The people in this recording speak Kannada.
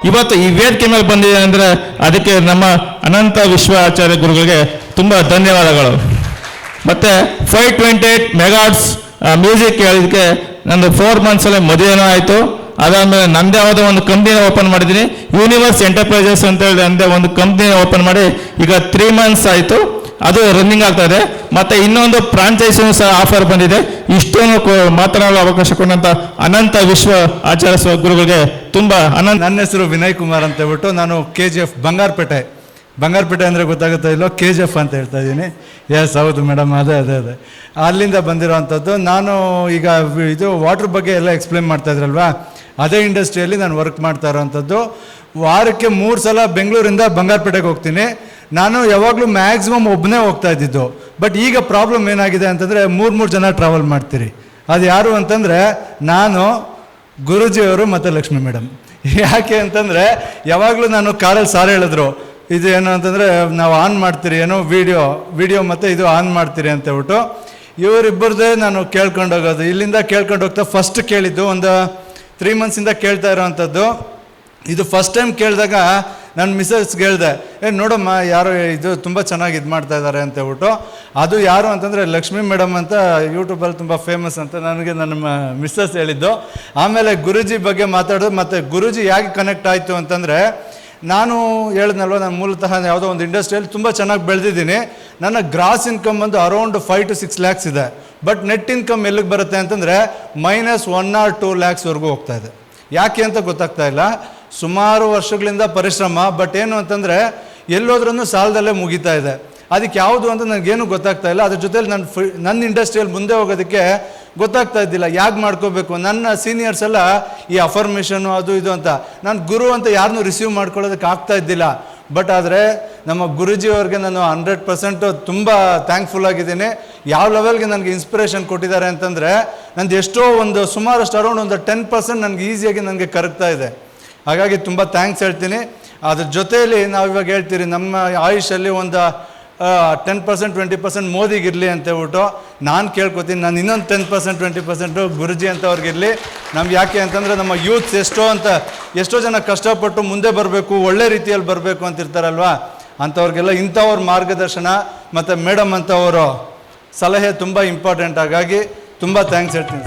ಇವತ್ತು ಈ ವೇದಿಕೆ ಮೇಲೆ ಬಂದಿದೆ ಅಂದರೆ ಅದಕ್ಕೆ ನಮ್ಮ ಅನಂತ ವಿಶ್ವ ಆಚಾರ್ಯ ಗುರುಗಳಿಗೆ ತುಂಬ ಧನ್ಯವಾದಗಳು. ಮತ್ತು 528 ಮೆಗಾಟ್ಸ್ ಮ್ಯೂಸಿಕ್ ಕೇಳಿದಕ್ಕೆ ನಂದು 4 ಮಂತ್ಸಲ್ಲೇ ಮದುವೆನೂ ಆಯಿತು. ಅದಾದಮೇಲೆ ನಂದೇ ಯಾವುದೋ ಒಂದು ಕಂಪ್ನಿನ ಓಪನ್ ಮಾಡಿದ್ದೀನಿ, ಯೂನಿವರ್ಸ್ ಎಂಟರ್ಪ್ರೈಸಸ್ ಅಂತ ಹೇಳಿ ಅಂದೇ ಒಂದು ಕಂಪ್ನಿನ ಓಪನ್ ಮಾಡಿ ಈಗ 3 ಮಂತ್ಸ್ ಆಯಿತು, ಅದು ರನ್ನಿಂಗ್ ಆಗ್ತಾ ಇದೆ. ಮತ್ತು ಇನ್ನೊಂದು ಫ್ರಾಂಚೈಸಿನೂ ಸಹ ಆಫರ್ ಬಂದಿದೆ. ಇಷ್ಟೊಂದು ಮಾತನಾಡಲು ಅವಕಾಶ ಕೊಟ್ಟಂಥ ಅನಂತ ವಿಶ್ವ ಆಚಾರ್ಯ ಗುರುಗಳಿಗೆ ತುಂಬ ನನ್ನ ಹೆಸರು ವಿನಯ್ ಕುಮಾರ್ ಅಂತ ಹೇಳ್ಬಿಟ್ಟು, ನಾನು KGF ಬಂಗಾರಪೇಟೆ ಅಂದರೆ ಗೊತ್ತಾಗುತ್ತಾ ಇಲ್ಲೋ, KGF ಅಂತ ಹೇಳ್ತಾ ಇದ್ದೀನಿ. ಎಸ್, ಹೌದು ಮೇಡಮ್, ಅದೇ ಅಲ್ಲಿಂದ ಬಂದಿರೋವಂಥದ್ದು. ನಾನು ಈಗ ಇದು ವಾಟ್ರ್ ಬಗ್ಗೆ ಎಲ್ಲ ಎಕ್ಸ್ಪ್ಲೇನ್ ಮಾಡ್ತಾ ಇದ್ರಲ್ವಾ, ಅದೇ ಇಂಡಸ್ಟ್ರಿಯಲ್ಲಿ ನಾನು ವರ್ಕ್ ಮಾಡ್ತಾ ಇರೋವಂಥದ್ದು. ವಾರಕ್ಕೆ 3 ಸಲ ಬೆಂಗಳೂರಿಂದ ಬಂಗಾರಪೇಟೆಗೆ ಹೋಗ್ತೀನಿ. ನಾನು ಯಾವಾಗಲೂ ಮ್ಯಾಕ್ಸಿಮಮ್ ಒಬ್ಬನೇ ಹೋಗ್ತಾ ಇದ್ದಿದ್ದು. ಬಟ್ ಈಗ ಪ್ರಾಬ್ಲಮ್ ಏನಾಗಿದೆ ಅಂತಂದರೆ 3 ಜನ ಟ್ರಾವೆಲ್ ಮಾಡ್ತೀರಿ. ಅದು ಯಾರು ಅಂತಂದರೆ ನಾನು, ಗುರುಜಿಯವರು ಮತ್ತು ಲಕ್ಷ್ಮಿ ಮೇಡಮ್. ಯಾಕೆ ಅಂತಂದರೆ ಯಾವಾಗಲೂ ನಾನು ಕಾರಲ್ಲಿ ಸಾರ್ ಹೇಳಿದ್ರು, ಇದು ಏನು ಅಂತಂದರೆ ನಾವು ಆನ್ ಮಾಡ್ತೀರಿ ಏನೋ ವಿಡಿಯೋ ಮತ್ತು ಇದು ಆನ್ ಮಾಡ್ತೀರಿ ಅಂತ ಹೇಳ್ಬಿಟ್ಟು ಇವರಿಬ್ಬರದೇ ನಾನು ಕೇಳ್ಕೊಂಡು ಹೋಗೋದು. ಇಲ್ಲಿಂದ ಕೇಳ್ಕೊಂಡು ಹೋಗ್ತಾ ಫಸ್ಟ್ ಕೇಳಿದ್ದು ಒಂದು 3 ಮಂತ್ಸಿಂದ ಕೇಳ್ತಾ ಇರೋವಂಥದ್ದು. ಇದು ಫಸ್ಟ್ ಟೈಮ್ ಕೇಳಿದಾಗ ನನ್ನ ಮಿಸ್ಸಸ್ಗೆ ಹೇಳಿದೆ, ನೋಡಮ್ಮ ಯಾರೋ ಇದು ತುಂಬ ಚೆನ್ನಾಗಿ ಇದು ಮಾಡ್ತಾ ಇದ್ದಾರೆ ಅಂತ ಹೇಳ್ಬಿಟ್ಟು. ಅದು ಯಾರು ಅಂತಂದರೆ ಲಕ್ಷ್ಮಿ ಮೇಡಮ್ ಅಂತ ಯೂಟ್ಯೂಬಲ್ಲಿ ತುಂಬ ಫೇಮಸ್ ಅಂತ ನನಗೆ ನನ್ನ ಮಿಸ್ಸಸ್ ಹೇಳಿದ್ದು. ಆಮೇಲೆ ಗುರುಜಿ ಬಗ್ಗೆ ಮಾತಾಡೋದು. ಮತ್ತು ಗುರುಜಿ ಯಾಕೆ ಕನೆಕ್ಟ್ ಆಯಿತು ಅಂತಂದರೆ, ನಾನು ಹೇಳಿದ್ನಲ್ವ, ನಾನು ಮೂಲತಃ ಯಾವುದೋ ಒಂದು ಇಂಡಸ್ಟ್ರಿಯಲ್ಲಿ ತುಂಬ ಚೆನ್ನಾಗಿ ಬೆಳೆದಿದ್ದೀನಿ. ನನ್ನ ಗ್ರಾಸ್ ಇನ್ಕಮ್ ಬಂದು ಅರೌಂಡ್ 5 to 6 lakhs ಇದೆ. ಬಟ್ ನೆಟ್ ಇನ್ಕಮ್ ಎಲ್ಲಿಗೆ ಬರುತ್ತೆ ಅಂತಂದರೆ -1 or 2 lakhsವರೆಗೂ ಹೋಗ್ತಾ ಇದೆ. ಯಾಕೆ ಅಂತ ಗೊತ್ತಾಗ್ತಾ ಇಲ್ಲ. ಸುಮಾರು ವರ್ಷಗಳಿಂದ ಪರಿಶ್ರಮ, ಬಟ್ ಏನು ಅಂತಂದರೆ ಎಲ್ಲೋದ್ರೂ ಸಾಲದಲ್ಲೇ ಮುಗಿತಾ ಇದೆ. ಅದಕ್ಕೆ ಯಾವುದು ಅಂತ ನನಗೇನು ಗೊತ್ತಾಗ್ತಾ ಇಲ್ಲ. ಅದ್ರ ಜೊತೆಲಿ ನನ್ನ ಇಂಡಸ್ಟ್ರಿಯಲ್ಲಿ ಮುಂದೆ ಹೋಗೋದಕ್ಕೆ ಗೊತ್ತಾಗ್ತಾ ಇದ್ದಿಲ್ಲ, ಯಾಕೆ ಮಾಡ್ಕೋಬೇಕು. ನನ್ನ ಸೀನಿಯರ್ಸ್ ಎಲ್ಲ ಈ ಅಫರ್ಮೇಷನು ಅದು ಇದು ಅಂತ, ನಾನು ಗುರು ಅಂತ ಯಾರನ್ನೂ ರಿಸೀವ್ ಮಾಡ್ಕೊಳ್ಳೋದಕ್ಕೆ ಆಗ್ತಾ ಇದ್ದಿಲ್ಲ. ಬಟ್ ಆದರೆ ನಮ್ಮ ಗುರುಜಿಯವ್ರಿಗೆ ನಾನು 100% ತುಂಬ ಥ್ಯಾಂಕ್ಫುಲ್ ಆಗಿದ್ದೀನಿ. ಯಾವ ಲೆವೆಲ್ಗೆ ನನಗೆ ಇನ್ಸ್ಪಿರೇಷನ್ ಕೊಟ್ಟಿದ್ದಾರೆ ಅಂತಂದರೆ, ನಂದು ಎಷ್ಟೋ ಒಂದು ಸುಮಾರಷ್ಟು ಅರೌಂಡ್ ಒಂದು 10% ನನಗೆ ಈಸಿಯಾಗಿ ನನಗೆ ಕರಗ್ತಾ ಇದೆ. ಹಾಗಾಗಿ ತುಂಬ ಥ್ಯಾಂಕ್ಸ್ ಹೇಳ್ತೀನಿ. ಅದ್ರ ಜೊತೆಯಲ್ಲಿ ನಾವು ಇವಾಗ ಹೇಳ್ತೀರಿ, ನಮ್ಮ ಆಯುಷಲ್ಲಿ ಒಂದು 10% 20% ಮೋದಿಗಿರಲಿ ಅಂತ ಹೇಳ್ಬಿಟ್ಟು ನಾನು ಕೇಳ್ಕೊತೀನಿ. ನಾನು ಇನ್ನೊಂದು 10% 20% ಗುರುಜಿ ಅಂತವ್ರಿಗಿರಲಿ. ನಮ್ಗೆ ಯಾಕೆ ಅಂತಂದರೆ ನಮ್ಮ ಯೂತ್ಸ್ ಎಷ್ಟೋ ಜನ ಕಷ್ಟಪಟ್ಟು ಮುಂದೆ ಬರಬೇಕು, ಒಳ್ಳೆ ರೀತಿಯಲ್ಲಿ ಬರಬೇಕು ಅಂತಿರ್ತಾರಲ್ವ, ಅಂಥವ್ರಿಗೆಲ್ಲ ಇಂಥವ್ರ ಮಾರ್ಗದರ್ಶನ ಮತ್ತು ಮೇಡಮ್ ಅಂಥವರು ಸಲಹೆ ತುಂಬ ಇಂಪಾರ್ಟೆಂಟ್. ಹಾಗಾಗಿ ತುಂಬ ಥ್ಯಾಂಕ್ಸ್ ಹೇಳ್ತೀನಿ.